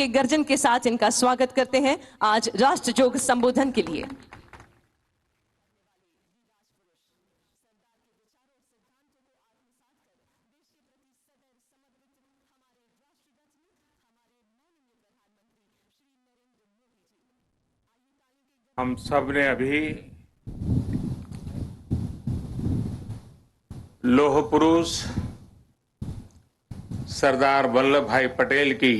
के गर्जन के साथ इनका स्वागत करते हैं आज राष्ट्रजोग संबोधन के लिए। हम सब ने अभी लौह पुरुष सरदार वल्लभ भाई पटेल की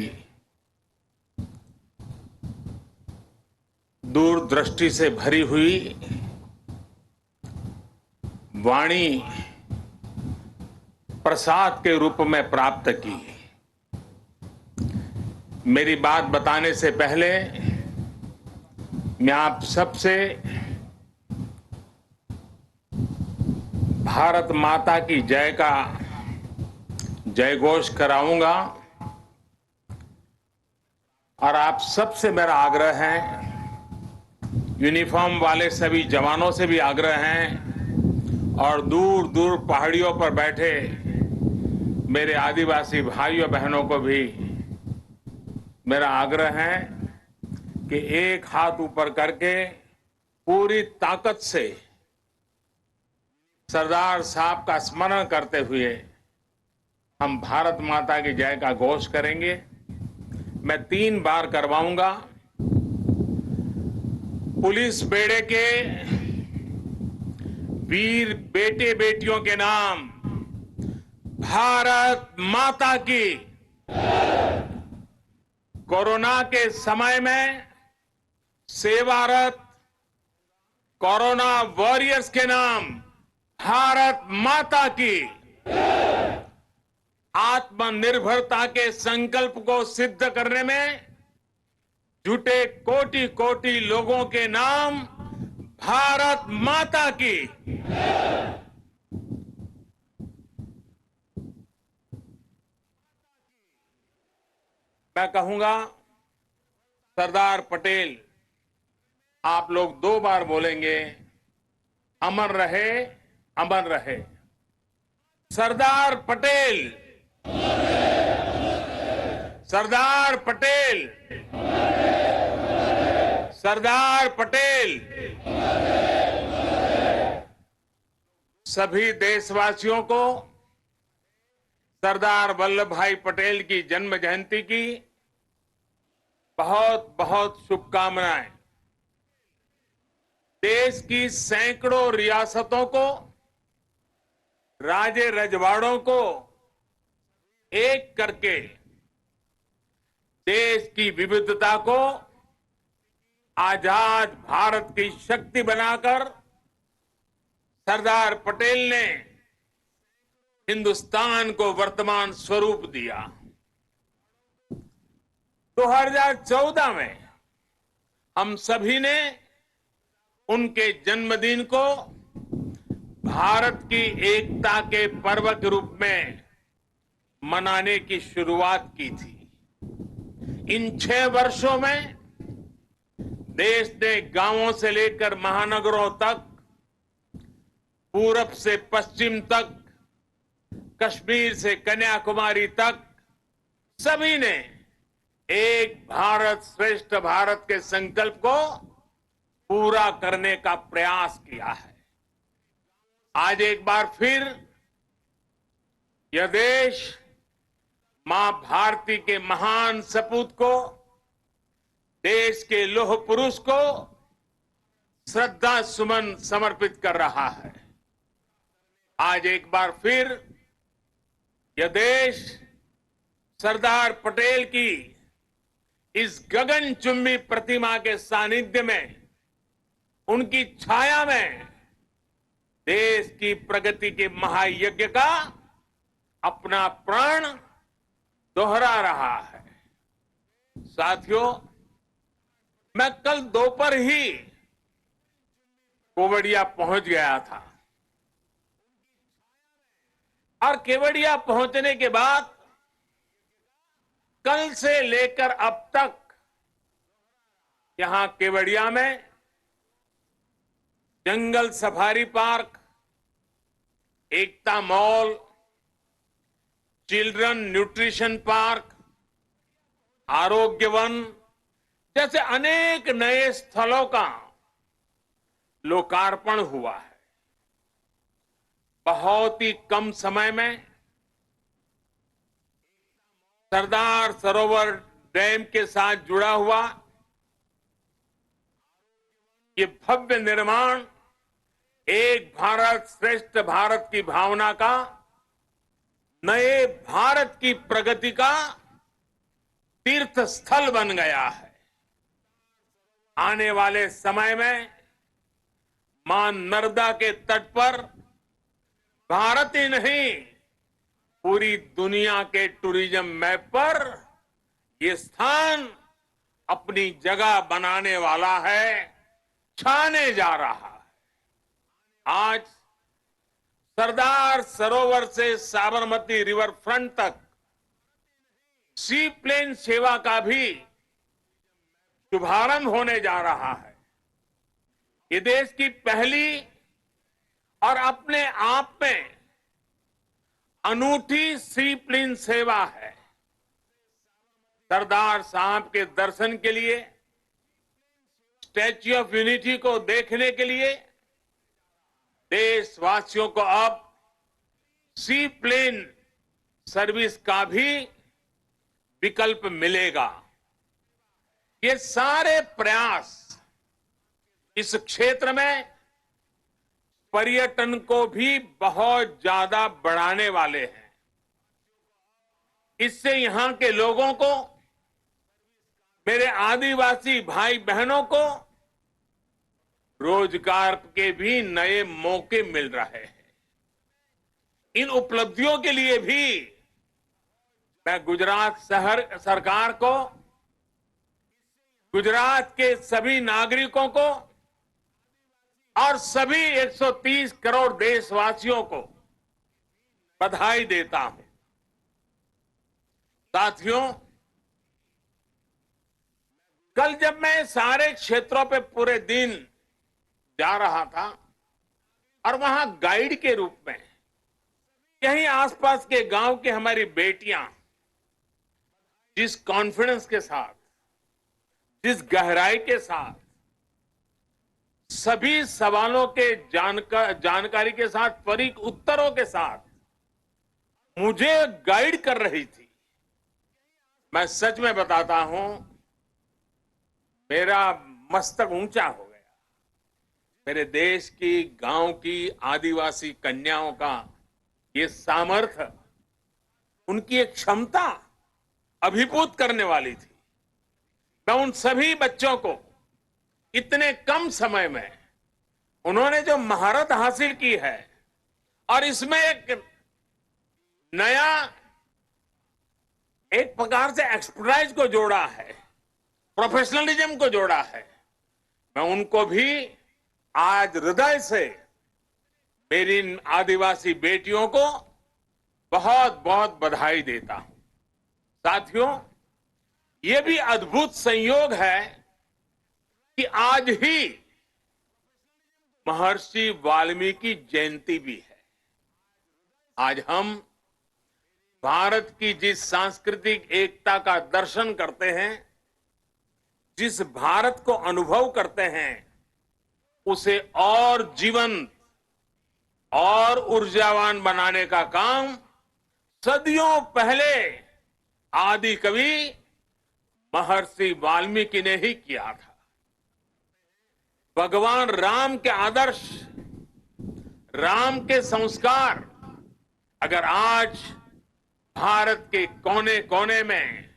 दूरदृष्टि से भरी हुई वाणी प्रसाद के रूप में प्राप्त की। मेरी बात बताने से पहले मैं आप सबसे भारत माता की जय का जयघोष कराऊंगा और आप सबसे मेरा आग्रह है, यूनिफॉर्म वाले सभी जवानों से भी आग्रह है और दूर दूर पहाड़ियों पर बैठे मेरे आदिवासी भाइयों बहनों को भी मेरा आग्रह है कि एक हाथ ऊपर करके पूरी ताकत से सरदार साहब का स्मरण करते हुए हम भारत माता की जय का घोष करेंगे। मैं 3 बार करवाऊंगा। पुलिस बेड़े के वीर बेटे बेटियों के नाम भारत माता की। कोरोना के समय में सेवारत कोरोना वॉरियर्स के नाम भारत माता की। आत्मनिर्भरता के संकल्प को सिद्ध करने में जुटे कोटि कोटि लोगों के नाम भारत माता की। मैं कहूंगा सरदार पटेल, आप लोग 2 बार बोलेंगे, अमर रहे, अमर रहे। सरदार पटेल, सरदार पटेल, सरदार पटेल। सभी देशवासियों को सरदार वल्लभ भाई पटेल की जन्म जयंती की बहुत बहुत शुभकामनाएं। देश की सैकड़ों रियासतों को, राजे रजवाड़ों को एक करके देश की विविधता को आजाद भारत की शक्ति बनाकर सरदार पटेल ने हिंदुस्तान को वर्तमान स्वरूप दिया। 2014 में हम सभी ने उनके जन्मदिन को भारत की एकता के पर्व के रूप में मनाने की शुरुआत की थी। इन 6 वर्षों में देश ने गांवों से लेकर महानगरों तक, पूरब से पश्चिम तक, कश्मीर से कन्याकुमारी तक सभी ने एक भारत श्रेष्ठ भारत के संकल्प को पूरा करने का प्रयास किया है। आज एक बार फिर यह देश मां भारती के महान सपूत को, देश के लौह पुरुष को श्रद्धा सुमन समर्पित कर रहा है। आज एक बार फिर यह देश सरदार पटेल की इस गगनचुंबी प्रतिमा के सानिध्य में, उनकी छाया में देश की प्रगति के महायज्ञ का अपना प्राण दोहरा रहा है। साथियों, मैं कल दोपहर ही केवड़िया पहुंच गया था और केवड़िया पहुंचने के बाद कल से लेकर अब तक यहां केवड़िया में जंगल सफारी पार्क, एकता मॉल, चिल्ड्रन न्यूट्रिशन पार्क, आरोग्य वन जैसे अनेक नए स्थलों का लोकार्पण हुआ है। बहुत ही कम समय में सरदार सरोवर डैम के साथ जुड़ा हुआ ये भव्य निर्माण एक भारत श्रेष्ठ भारत की भावना का, नए भारत की प्रगति का तीर्थ स्थल बन गया है। आने वाले समय में मां नर्मदा के तट पर भारत ही नहीं, पूरी दुनिया के टूरिज्म मैप पर ये स्थान अपनी जगह बनाने वाला है, छाने जा रहा है। आज सरदार सरोवर से साबरमती रिवर फ्रंट तक सी प्लेन सेवा का भी शुभारंभ होने जा रहा है। ये देश की पहली और अपने आप में अनूठी सी प्लेन सेवा है। सरदार साहब के दर्शन के लिए, स्टैच्यू ऑफ यूनिटी को देखने के लिए देशवासियों को अब सी प्लेन सर्विस का भी विकल्प मिलेगा। ये सारे प्रयास इस क्षेत्र में पर्यटन को भी बहुत ज्यादा बढ़ाने वाले हैं। इससे यहां के लोगों को, मेरे आदिवासी भाई बहनों को रोजगार के भी नए मौके मिल रहे हैं। इन उपलब्धियों के लिए भी मैं गुजरात सरकार को, गुजरात के सभी नागरिकों को और सभी 130 करोड़ देशवासियों को बधाई देता हूं। साथियों, कल जब मैं सारे क्षेत्रों पे पूरे दिन जा रहा था और वहां गाइड के रूप में यहीं आसपास के गांव की हमारी बेटियां जिस कॉन्फिडेंस के साथ, जिस गहराई के साथ, सभी सवालों के जानकारी के साथ, त्वरित उत्तरों के साथ मुझे गाइड कर रही थी, मैं सच में बताता हूं, मेरा मस्तक ऊंचा हो गया। मेरे देश की, गांव की आदिवासी कन्याओं का ये सामर्थ्य, उनकी एक क्षमता अभिभूत करने वाली थी। मैं उन सभी बच्चों को इतने कम समय में उन्होंने जो महारत हासिल की है और इसमें एक नया, एक प्रकार से एक्सपर्टाइज को जोड़ा है, प्रोफेशनलिज्म को जोड़ा है, मैं उनको भी आज हृदय से मेरी इन आदिवासी बेटियों को बहुत बहुत बधाई देता हूं। साथियों, ये भी अद्भुत संयोग है कि आज ही महर्षि वाल्मीकि जयंती भी है। आज हम भारत की जिस सांस्कृतिक एकता का दर्शन करते हैं, जिस भारत को अनुभव करते हैं, उसे और जीवंत और ऊर्जावान बनाने का काम सदियों पहले आदि कवि महर्षि वाल्मीकि ने ही किया था। भगवान राम के आदर्श, राम के संस्कार अगर आज भारत के कोने कोने में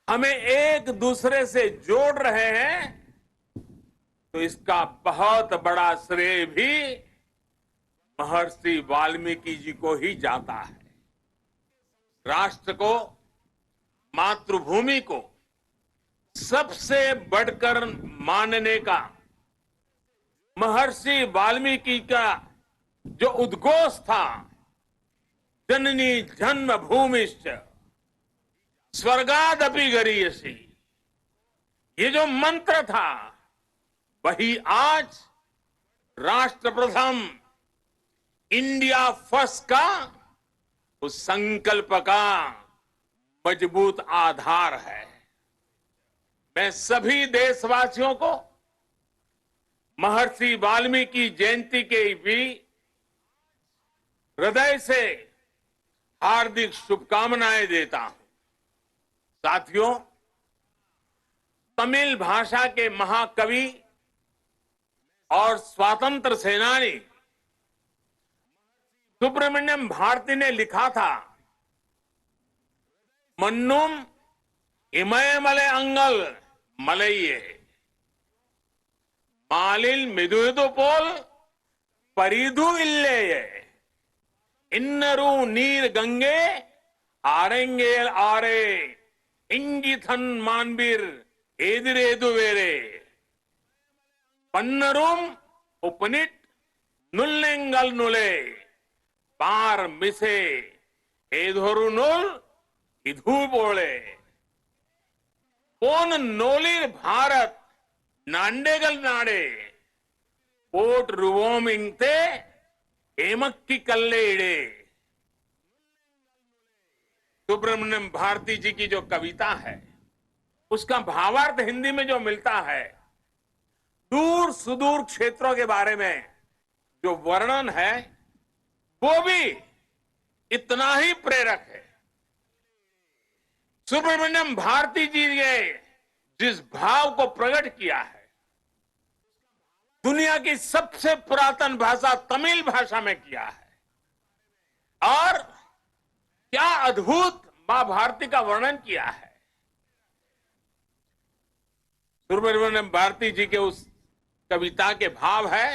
हमें एक दूसरे से जोड़ रहे हैं, तो इसका बहुत बड़ा श्रेय भी महर्षि वाल्मीकि जी को ही जाता है। राष्ट्र को, मातृभूमि को सबसे बढ़कर मानने का महर्षि वाल्मीकि का जो उद्घोष था, जननी जन्म भूमिश्च स्वर्गादपि गरीयसी, ये जो मंत्र था, वही आज राष्ट्र प्रथम, इंडिया फर्स्ट का उस संकल्प का मजबूत आधार है। मैं सभी देशवासियों को महर्षि वाल्मीकि जयंती के भी हृदय से हार्दिक शुभकामनाएं देता हूं। साथियों, तमिल भाषा के महाकवि और स्वतंत्र सेनानी सुब्रमण्यम भारती ने लिखा था, मन्नुम इमयमले अंगल मलइये मालिल मिदुइदु पोल परिधु इल्लेये इन्नरू नीर गंगे आरेंगेल आरे इंगिथन मानबीर एदिरेदु वेरे पन्नरूम उपनिट नुल्लेंगल नुले पार मिसे एधोरु नुल इधु बोले पोन नोलिर भारत नांडेगल नाडे पोट रुवोमिंगते एमक्की कल्लेड़े। सुब्रमण्यम भारती जी की जो कविता है उसका भावार्थ हिंदी में जो मिलता है, दूर सुदूर क्षेत्रों के बारे में जो वर्णन है वो भी इतना ही प्रेरक है। सुब्रमण्यम भारती जी ने जिस भाव को प्रकट किया है, दुनिया की सबसे पुरातन भाषा तमिल भाषा में किया है और क्या अद्भुत मां भारती का वर्णन किया है। सुब्रमण्यम भारती जी के उस कविता के भाव है,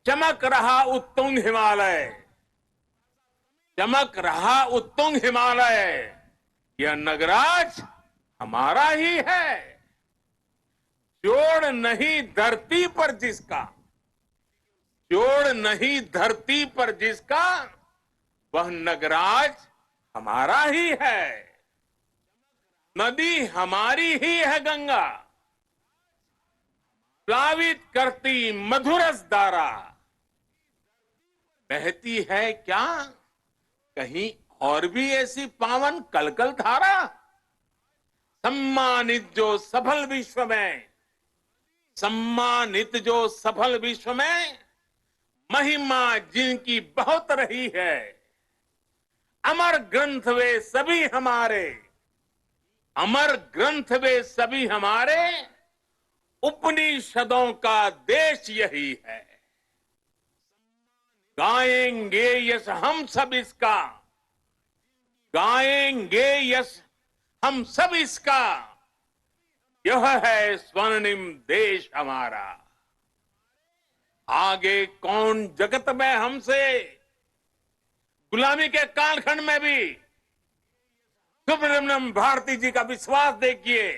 चमक रहा उत्तुंग हिमालय, चमक रहा उत्तुंग हिमालय, यह नगराज हमारा ही है। जोड़ नहीं धरती पर जिसका, जोड़ नहीं धरती पर जिसका, वह नगराज हमारा ही है। नदी हमारी ही है गंगा, प्लावित करती मधुरस धारा, बहती है क्या कहीं और भी ऐसी पावन कलकल धारा। सम्मानित जो सफल विश्व में, सम्मानित जो सफल विश्व में, महिमा जिनकी बहुत रही है। अमर ग्रंथ वे सभी हमारे, अमर ग्रंथ वे सभी हमारे, उपनिषदों का देश यही है। गाएंगे यश हम सब इसका, गाएंगे यश हम सब इसका, यह है स्वर्णिम देश हमारा। आगे कौन जगत में हमसे, गुलामी के कालखंड में भी सुब्रमण्यम भारती जी का विश्वास देखिए,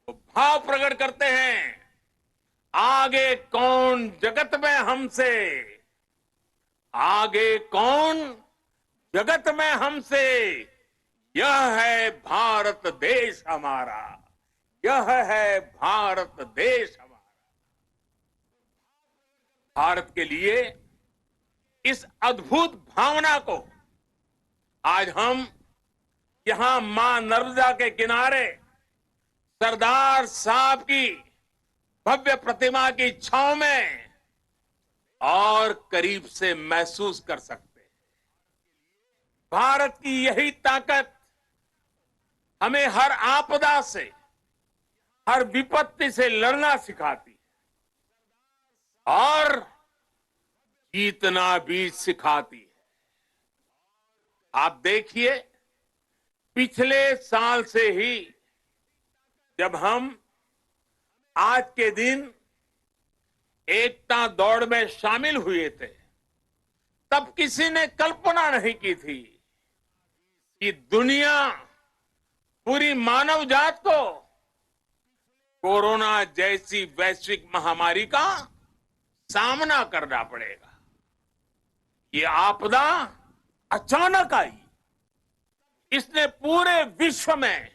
वो भाव प्रकट करते हैं, आगे कौन जगत में हमसे, आगे कौन जगत में हमसे, यह है भारत देश हमारा, यह है भारत देश हमारा। भारत के लिए इस अद्भुत भावना को आज हम यहां मां नर्मदा के किनारे सरदार साहब की भव्य प्रतिमा की छांव में और करीब से महसूस कर सकते हैं। भारत की यही ताकत हमें हर आपदा से, हर विपत्ति से लड़ना सिखाती है और जीतना भी सिखाती है। आप देखिए, पिछले साल से ही जब हम आज के दिन एकता दौड़ में शामिल हुए थे, तब किसी ने कल्पना नहीं की थी कि दुनिया, पूरी मानव जात को कोरोना जैसी वैश्विक महामारी का सामना करना पड़ेगा। ये आपदा अचानक आई, इसने पूरे विश्व में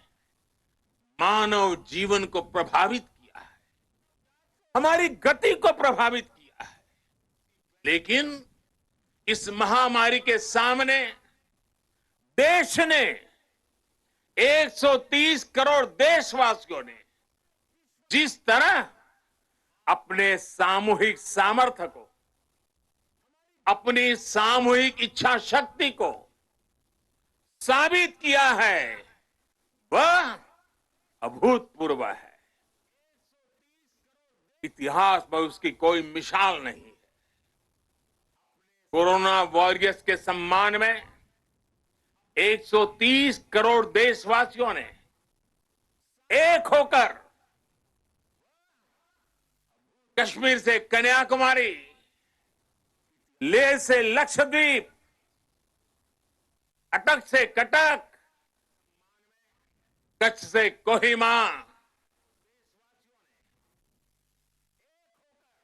मानव जीवन को प्रभावित किया है, हमारी गति को प्रभावित किया है। लेकिन इस महामारी के सामने देश ने 130 करोड़ देशवासियों ने जिस तरह अपने सामूहिक सामर्थ्य को, अपनी सामूहिक इच्छा शक्ति को साबित किया है, वह अभूतपूर्व है। इतिहास में उसकी कोई मिसाल नहीं है। कोरोना वॉरियर्स के सम्मान में 130 करोड़ देशवासियों ने एक होकर कश्मीर से कन्याकुमारी, लेह से लक्षद्वीप, अटक से कटक, कच्छ से कोहिमा,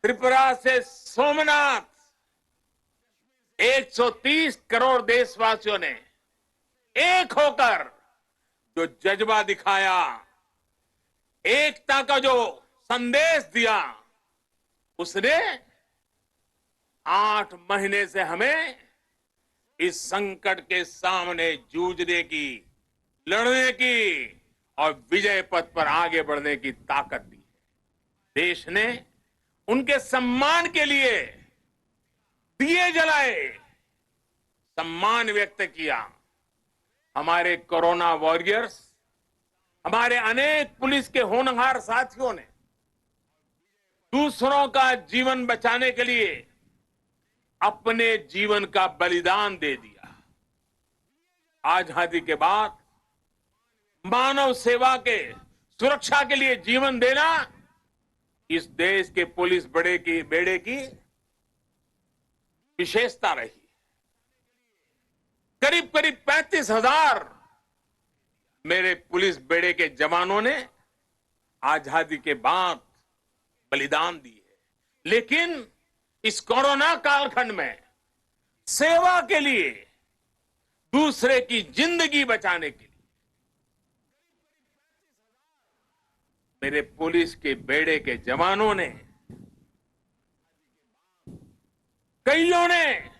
त्रिपुरा से सोमनाथ, 130 करोड़ देशवासियों ने एक होकर जो जज्बा दिखाया, एकता का जो संदेश दिया, उसने 8 महीने से हमें इस संकट के सामने जूझने की, लड़ने की और विजय पथ पर आगे बढ़ने की ताकत दी है। देश ने उनके सम्मान के लिए दिए जलाए, सम्मान व्यक्त किया। हमारे कोरोना वॉरियर्स, हमारे अनेक पुलिस के होनहार साथियों ने दूसरों का जीवन बचाने के लिए अपने जीवन का बलिदान दे दिया। आजादी के बाद मानव सेवा के, सुरक्षा के लिए जीवन देना इस देश के पुलिस बेड़े की विशेषता रही। करीब करीब 35,000 मेरे पुलिस बेड़े के जवानों ने आजादी के बाद बलिदान दी है। लेकिन इस कोरोना कालखंड में सेवा के लिए, दूसरे की जिंदगी बचाने के लिए मेरे पुलिस के बेड़े के जवानों ने, कईयों ने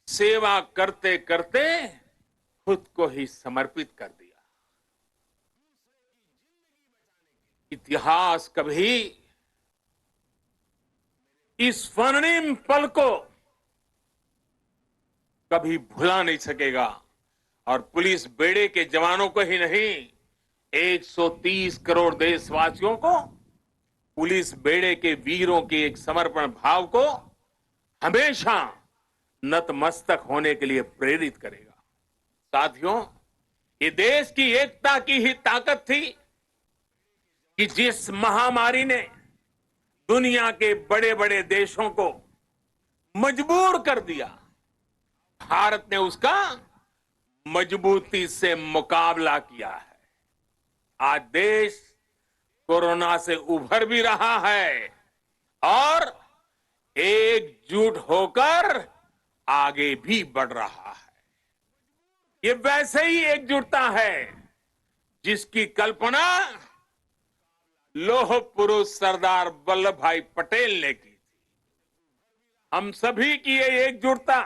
सेवा करते करते खुद को ही समर्पित कर दिया। इतिहास कभी इस स्वर्णिम पल को कभी भुला नहीं सकेगा। और पुलिस बेड़े के जवानों को ही नहीं, 130 करोड़ देशवासियों को पुलिस बेड़े के वीरों के एक समर्पण भाव को हमेशा नतमस्तक होने के लिए प्रेरित करेगा। साथियों, ये देश की एकता की ही ताकत थी कि जिस महामारी ने दुनिया के बड़े बड़े देशों को मजबूर कर दिया, भारत ने उसका मजबूती से मुकाबला किया है। आज देश कोरोना से उभर भी रहा है और एकजुट होकर आगे भी बढ़ रहा है। ये वैसे ही एकजुटता है जिसकी कल्पना लौह पुरुष सरदार वल्लभ भाई पटेल ने की थी। हम सभी की ये एकजुटता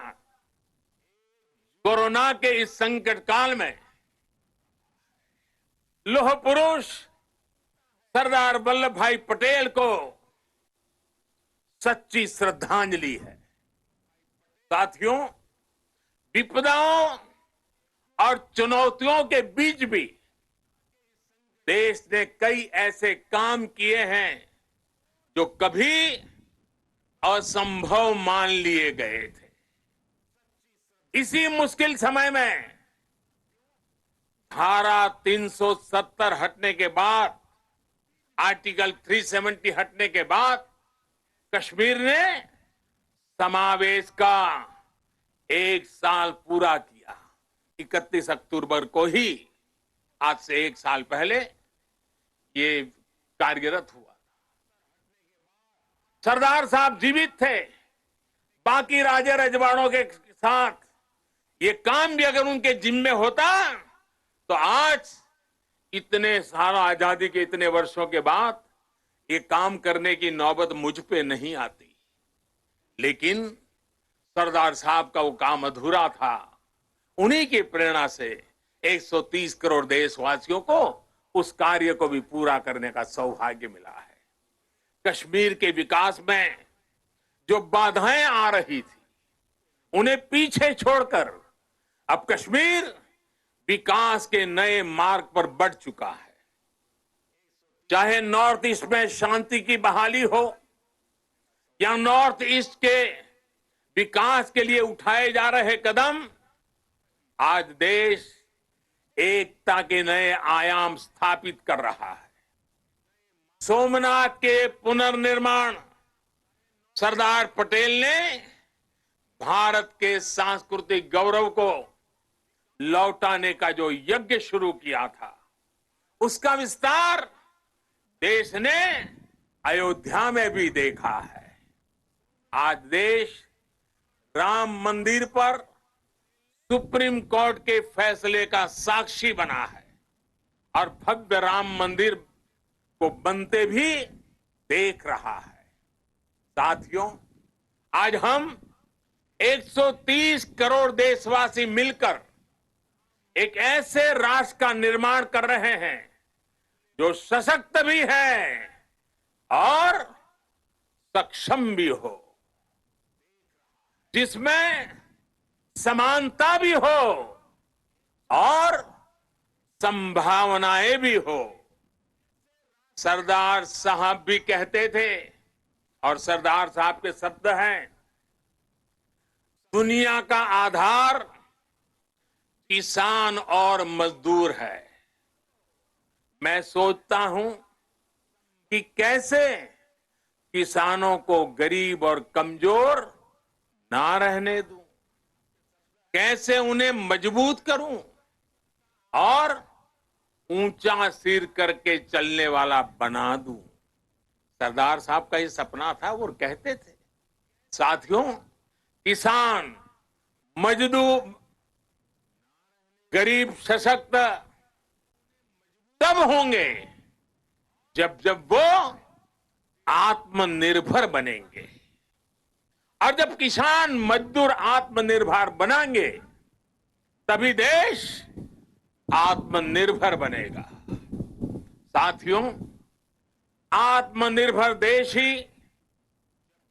कोरोना के इस संकट काल में लौह पुरुष सरदार वल्लभ भाई पटेल को सच्ची श्रद्धांजलि है। साथियों, विपदाओं और चुनौतियों के बीच भी देश ने कई ऐसे काम किए हैं जो कभी असंभव मान लिए गए थे। इसी मुश्किल समय में धारा 370 हटने के बाद, आर्टिकल 370 हटने के बाद कश्मीर ने समावेश का 1 साल पूरा किया। 31 अक्टूबर को ही, आज से 1 साल पहले ये कार्यरत हुआ। सरदार साहब जीवित थे, बाकी राजे रजवाड़ों के साथ ये काम भी अगर उनके जिम्मे होता तो आज इतने साल आजादी के इतने वर्षों के बाद ये काम करने की नौबत मुझ पे नहीं आती। लेकिन सरदार साहब का वो काम अधूरा था। उन्हीं की प्रेरणा से 130 करोड़ देशवासियों को उस कार्य को भी पूरा करने का सौभाग्य मिला है। कश्मीर के विकास में जो बाधाएं आ रही थी, उन्हें पीछे छोड़कर अब कश्मीर विकास के नए मार्ग पर बढ़ चुका है। चाहे नॉर्थ ईस्ट में शांति की बहाली हो या नॉर्थ ईस्ट के विकास के लिए उठाए जा रहे कदम, आज देश एकता के नए आयाम स्थापित कर रहा है। सोमनाथ के पुनर्निर्माण, सरदार पटेल ने भारत के सांस्कृतिक गौरव को लौटाने का जो यज्ञ शुरू किया था, उसका विस्तार देश ने अयोध्या में भी देखा है। आज देश राम मंदिर पर सुप्रीम कोर्ट के फैसले का साक्षी बना है और भव्य राम मंदिर को बनते भी देख रहा है। साथियों, आज हम 130 करोड़ देशवासी मिलकर एक ऐसे राष्ट्र का निर्माण कर रहे हैं जो सशक्त भी है और सक्षम भी हो, जिसमें समानता भी हो और संभावनाएं भी हो। सरदार साहब भी कहते थे, और सरदार साहब के शब्द हैं, दुनिया का आधार किसान और मजदूर है। मैं सोचता हूं कि कैसे किसानों को गरीब और कमजोर ना रहने दूं, कैसे उन्हें मजबूत करूं और ऊंचा सिर करके चलने वाला बना दूं। सरदार साहब का ये सपना था, वो कहते थे। साथियों, किसान, मजदूर, गरीब सशक्त तब होंगे जब वो आत्मनिर्भर बनेंगे, और जब किसान मजदूर आत्मनिर्भर बनेंगे तभी देश आत्मनिर्भर बनेगा। साथियों, आत्मनिर्भर देश ही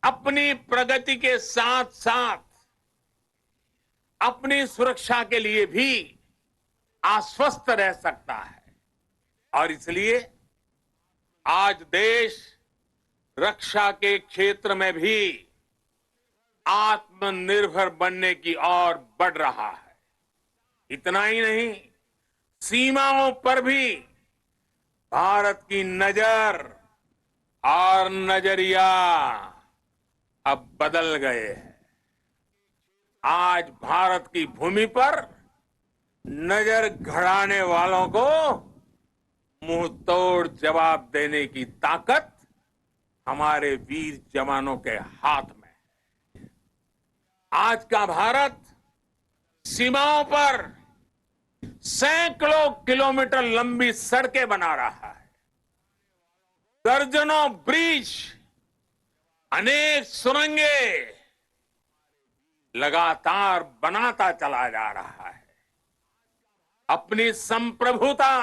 अपनी प्रगति के साथ साथ अपनी सुरक्षा के लिए भी आश्वस्त रह सकता है, और इसलिए आज देश रक्षा के क्षेत्र में भी आत्मनिर्भर बनने की ओर बढ़ रहा है। इतना ही नहीं, सीमाओं पर भी भारत की नजर और नजरिया अब बदल गए हैं। आज भारत की भूमि पर नजर गड़ाने वालों को मुंह तोड़ जवाब देने की ताकत हमारे वीर जवानों के हाथ में है। आज का भारत सीमाओं पर सैकड़ों किलोमीटर लंबी सड़कें बना रहा है, दर्जनों ब्रिज, अनेक सुरंगें लगातार बनाता चला जा रहा है। अपनी संप्रभुता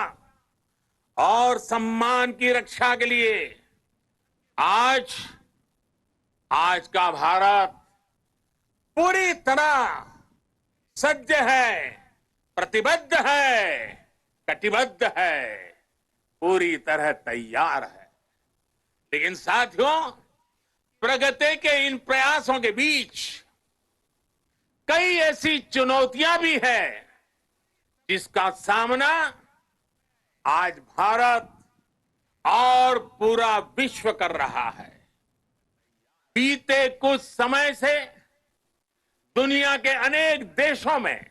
और सम्मान की रक्षा के लिए आज का भारत पूरी तरह सज्ज है, प्रतिबद्ध है, कटिबद्ध है, पूरी तरह तैयार है। लेकिन साथियों, प्रगति के इन प्रयासों के बीच कई ऐसी चुनौतियां भी है जिसका सामना आज भारत और पूरा विश्व कर रहा है। बीते कुछ समय से दुनिया के अनेक देशों में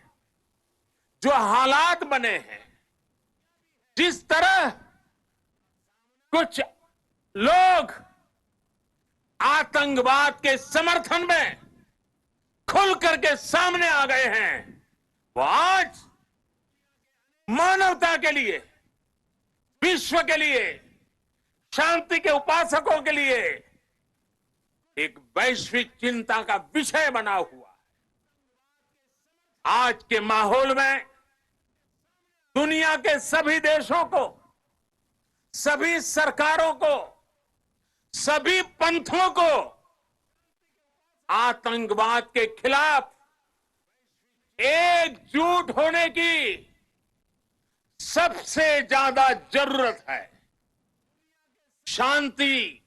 जो हालात बने हैं, जिस तरह कुछ लोग आतंकवाद के समर्थन में खुल करके सामने आ गए हैं, वो आज मानवता के लिए, विश्व के लिए, शांति के उपासकों के लिए एक वैश्विक चिंता का विषय बना हुआ है। आज के माहौल में दुनिया के सभी देशों को, सभी सरकारों को, सभी पंथों को आतंकवाद के खिलाफ एकजुट होने की सबसे ज्यादा जरूरत है। शांति,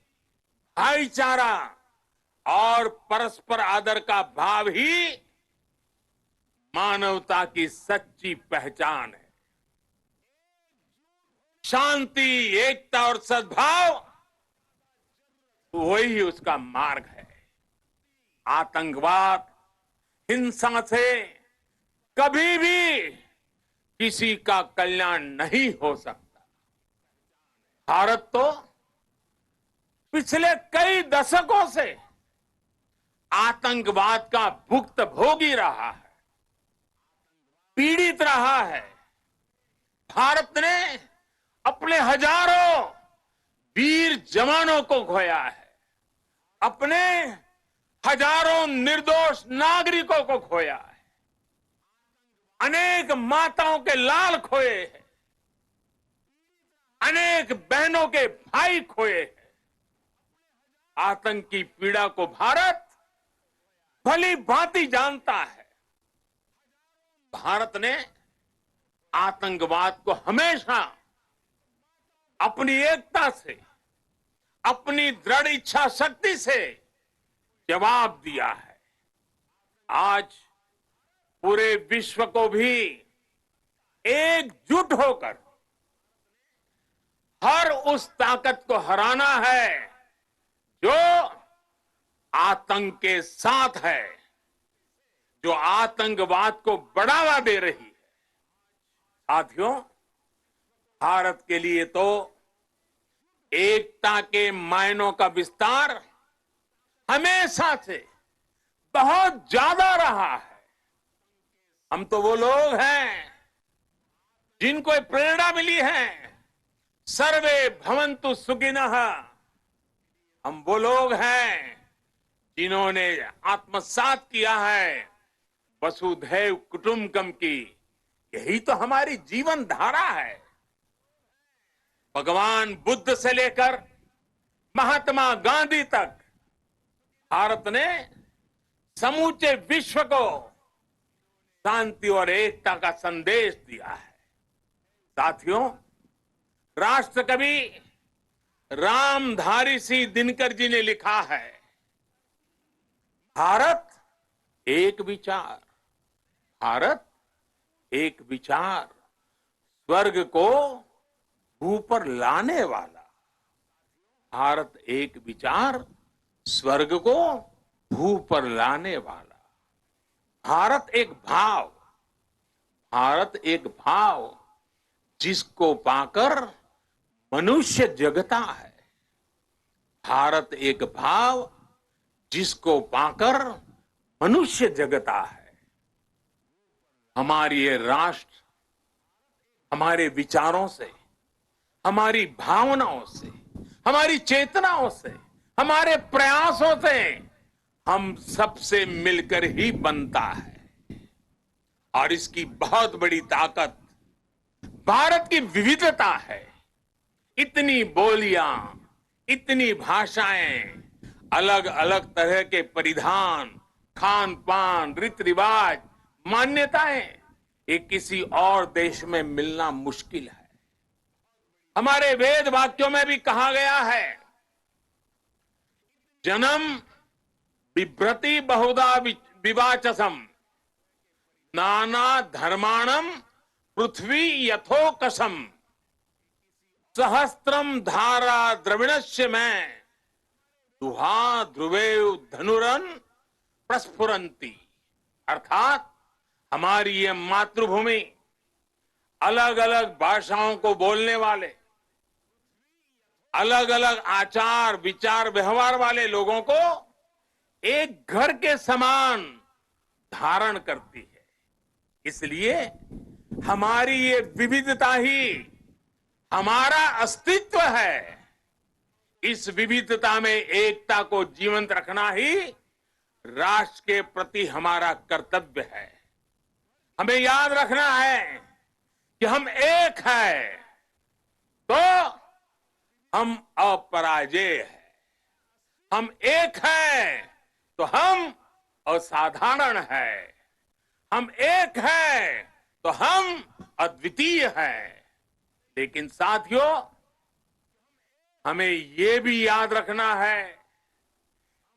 भाईचारा और परस्पर आदर का भाव ही मानवता की सच्ची पहचान है। शांति, एकता और सद्भाव वही उसका मार्ग है। आतंकवाद, हिंसा से कभी भी किसी का कल्याण नहीं हो सकता। भारत तो पिछले कई दशकों से आतंकवाद का भुक्तभोगी रहा है, पीड़ित रहा है। भारत ने अपने हजारों वीर जवानों को खोया है, अपने हजारों निर्दोष नागरिकों को खोया है, अनेक माताओं के लाल खोए हैं, अनेक बहनों के भाई खोए हैं। आतंक की पीड़ा को भारत भली भांति जानता है। भारत ने आतंकवाद को हमेशा अपनी एकता से, अपनी दृढ़ इच्छा शक्ति से जवाब दिया है। आज पूरे विश्व को भी एकजुट होकर हर उस ताकत को हराना है जो आतंक के साथ है, जो आतंकवाद को बढ़ावा दे रही है। साथियों, भारत के लिए तो एकता के मायनों का विस्तार हमेशा से बहुत ज्यादा रहा है। हम तो वो लोग हैं जिनको प्रेरणा मिली है, सर्वे भवन्तु सुखिनः। हम वो लोग हैं जिन्होंने आत्मसात किया है वसुधैव कुटुंबकम की। यही तो हमारी जीवन धारा है। भगवान बुद्ध से लेकर महात्मा गांधी तक भारत ने समूचे विश्व को शांति और एकता का संदेश दिया है। साथियों, राष्ट्रकवि रामधारी सिंह दिनकर जी ने लिखा है, भारत एक विचार, भारत एक विचार, स्वर्ग को भू पर लाने वाला। भारत एक विचार, स्वर्ग को भू पर लाने वाला। भारत एक भाव, भारत एक भाव जिसको पाकर मनुष्य जगता है। भारत एक भाव जिसको पाकर मनुष्य जगता है। हमारी ये राष्ट्र हमारे विचारों से, हमारी भावनाओं से, हमारी चेतनाओं से, हमारे प्रयासों से हम सबसे मिलकर ही बनता है। और इसकी बहुत बड़ी ताकत भारत की विविधता है। इतनी बोलियां, इतनी भाषाएं, अलग अलग तरह के परिधान, खान पान, रीति रिवाज, मान्यताएं, ये किसी और देश में मिलना मुश्किल है। हमारे वेद वाक्यों में भी कहा गया है, जन्म बिभ्रति बहुधा विवाचसम, नाना धर्माणम पृथ्वी यथोकसम, सहस्त्रम धारा द्रविणस्य में दुहा ध्रुवेव धनुरन प्रस्फुरंती। अर्थात हमारी ये मातृभूमि अलग अलग भाषाओं को बोलने वाले, अलग अलग आचार विचार व्यवहार वाले लोगों को एक घर के समान धारण करती है। इसलिए हमारी ये विविधता ही हमारा अस्तित्व है। इस विविधता में एकता को जीवंत रखना ही राष्ट्र के प्रति हमारा कर्तव्य है। हमें याद रखना है कि हम एक हैं तो हम अपराजेय हैं, हम एक हैं तो हम असाधारण हैं, हम एक हैं तो हम अद्वितीय हैं। लेकिन साथियों, हमें ये भी याद रखना है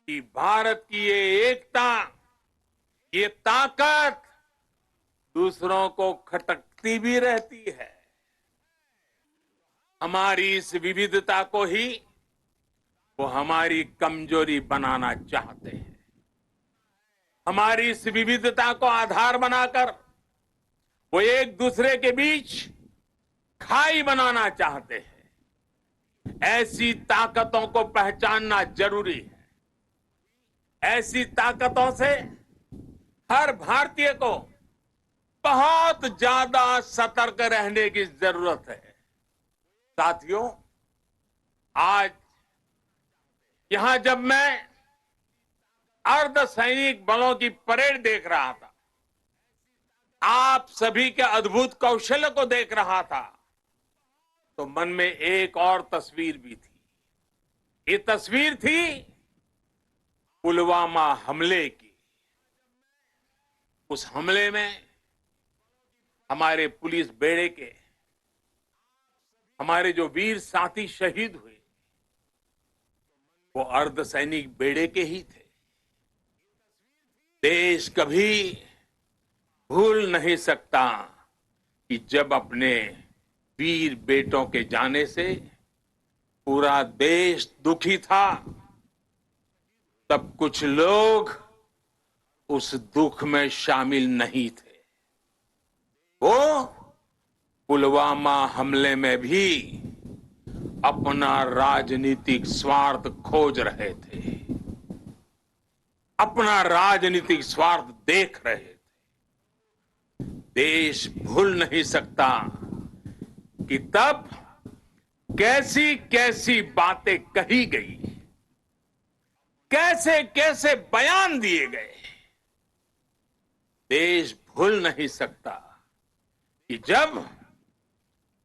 कि भारत की ये एकता, ये ताकत दूसरों को खटकती भी रहती है। हमारी इस विविधता को ही वो हमारी कमजोरी बनाना चाहते हैं। हमारी इस विविधता को आधार बनाकर वो एक दूसरे के बीच खाई बनाना चाहते हैं। ऐसी ताकतों को पहचानना जरूरी है। ऐसी ताकतों से हर भारतीय को बहुत ज्यादा सतर्क रहने की जरूरत है। साथियों, आज यहां जब मैं अर्धसैनिक बलों की परेड देख रहा था, आप सभी के अद्भुत कौशल्य को देख रहा था, तो मन में एक और तस्वीर भी थी। ये तस्वीर थी पुलवामा हमले की। उस हमले में हमारे पुलिस बेड़े के हमारे जो वीर साथी शहीद हुए, वो अर्धसैनिक बेड़े के ही थे। देश कभी भूल नहीं सकता कि जब अपने वीर बेटों के जाने से पूरा देश दुखी था, तब कुछ लोग उस दुख में शामिल नहीं थे। वो पुलवामा हमले में भी अपना राजनीतिक स्वार्थ खोज रहे थे, अपना राजनीतिक स्वार्थ देख रहे थे। देश भूल नहीं सकता कि तब कैसी कैसी बातें कही गई, कैसे कैसे बयान दिए गए। देश भूल नहीं सकता कि जब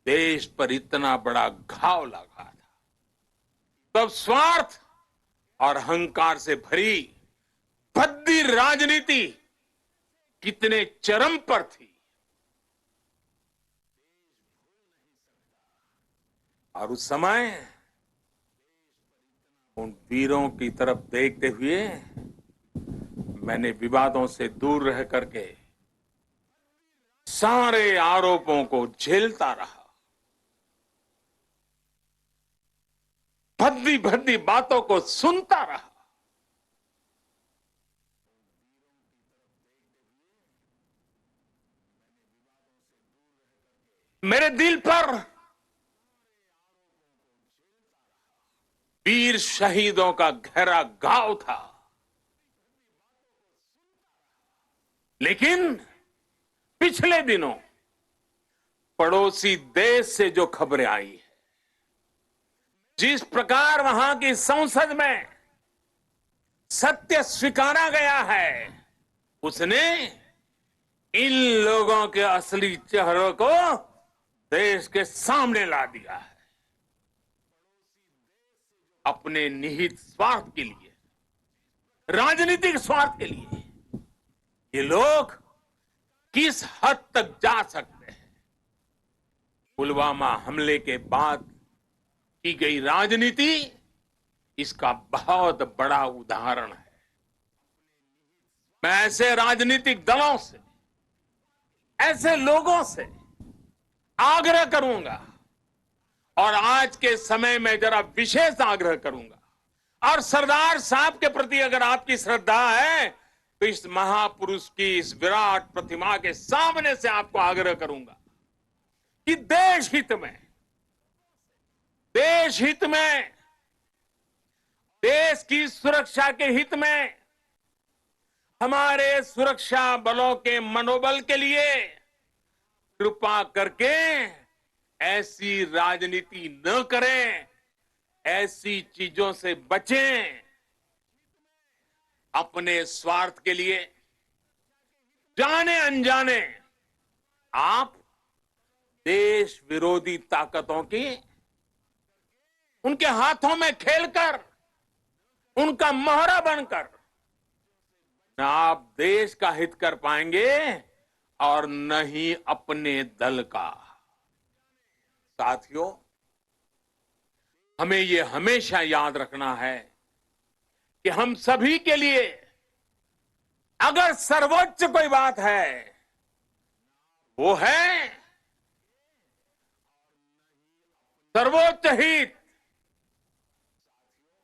देश पर इतना बड़ा घाव लगा था, तब स्वार्थ और अहंकार से भरी भद्दी राजनीति कितने चरम पर थी। और उस समय उन वीरों की तरफ देखते हुए मैंने विवादों से दूर रह करके सारे आरोपों को झेलता रहा, भद्दी भद्दी बातों को सुनता रहा। मेरे दिल पर वीर शहीदों का गहरा घाव था। लेकिन पिछले दिनों पड़ोसी देश से जो खबरें आई है, जिस प्रकार वहां की संसद में सत्य स्वीकारा गया है, उसने इन लोगों के असली चेहरों को देश के सामने ला दिया है। अपने निहित स्वार्थ के लिए, राजनीतिक स्वार्थ के लिए ये लोग किस हद तक जा सकते हैं। पुलवामा हमले के बाद की गई राजनीति इसका बहुत बड़ा उदाहरण है। मैं ऐसे राजनीतिक दलों से, ऐसे लोगों से आग्रह करूंगा, और आज के समय में जरा विशेष आग्रह करूंगा, और सरदार साहब के प्रति अगर आपकी श्रद्धा है तो इस महापुरुष की इस विराट प्रतिमा के सामने से आपको आग्रह करूंगा कि देश हित में, देश की सुरक्षा के हित में, हमारे सुरक्षा बलों के मनोबल के लिए कृपा करके ऐसी राजनीति न करें, ऐसी चीजों से बचें। अपने स्वार्थ के लिए जाने अनजाने आप देश विरोधी ताकतों की उनके हाथों में खेलकर, उनका मोहरा बनकर न आप देश का हित कर पाएंगे और न ही अपने दल का। साथियों, हमें ये हमेशा याद रखना है कि हम सभी के लिए अगर सर्वोच्च कोई बात है, वो है सर्वोच्च हित,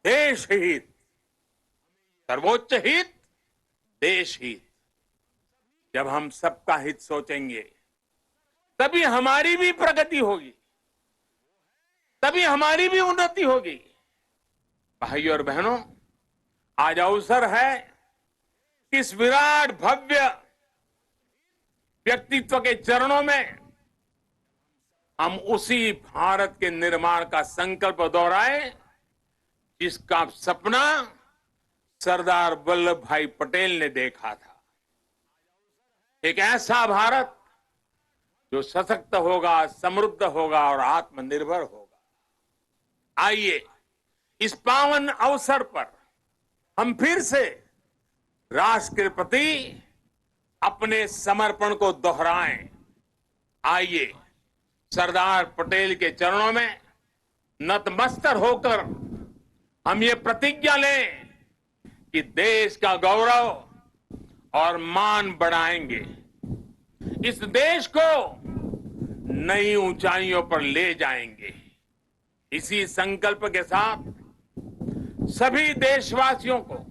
देश हित। सर्वोच्च हित, देश हित। जब हम सबका हित सोचेंगे, तभी हमारी भी प्रगति होगी, तभी हमारी भी उन्नति होगी। भाइयों और बहनों, आज अवसर है कि इस विराट भव्य व्यक्तित्व के चरणों में हम उसी भारत के निर्माण का संकल्प दोहराएं जिसका सपना सरदार वल्लभ भाई पटेल ने देखा था। एक ऐसा भारत जो सशक्त होगा, समृद्ध होगा और आत्मनिर्भर होगा। आइए इस पावन अवसर पर हम फिर से राष्ट्र के प्रति अपने समर्पण को दोहराएं। आइए सरदार पटेल के चरणों में नतमस्तक होकर हम ये प्रतिज्ञा लें कि देश का गौरव और मान बढ़ाएंगे, इस देश को नई ऊंचाइयों पर ले जाएंगे। इसी संकल्प के साथ सभी देशवासियों को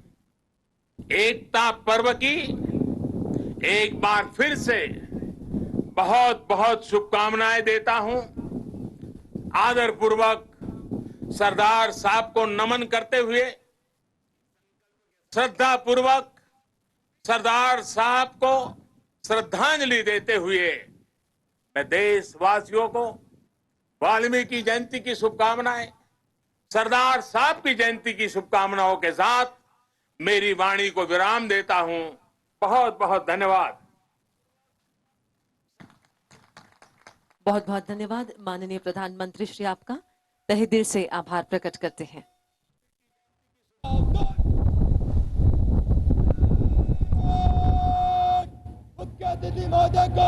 एकता पर्व की एक बार फिर से बहुत बहुत शुभकामनाएं देता हूं। आदरपूर्वक सरदार साहब को नमन करते हुए, श्रद्धा पूर्वक सरदार साहब को श्रद्धांजलि देते हुए मैं देशवासियों को वाल्मीकि जयंती की शुभकामनाएं, सरदार साहब की जयंती की शुभकामनाओं के साथ मेरी वाणी को विराम देता हूं। बहुत बहुत धन्यवाद। बहुत बहुत धन्यवाद माननीय प्रधानमंत्री श्री, आपका तहे दिल से आभार प्रकट करते हैं। मुख्य अतिथि महोदय को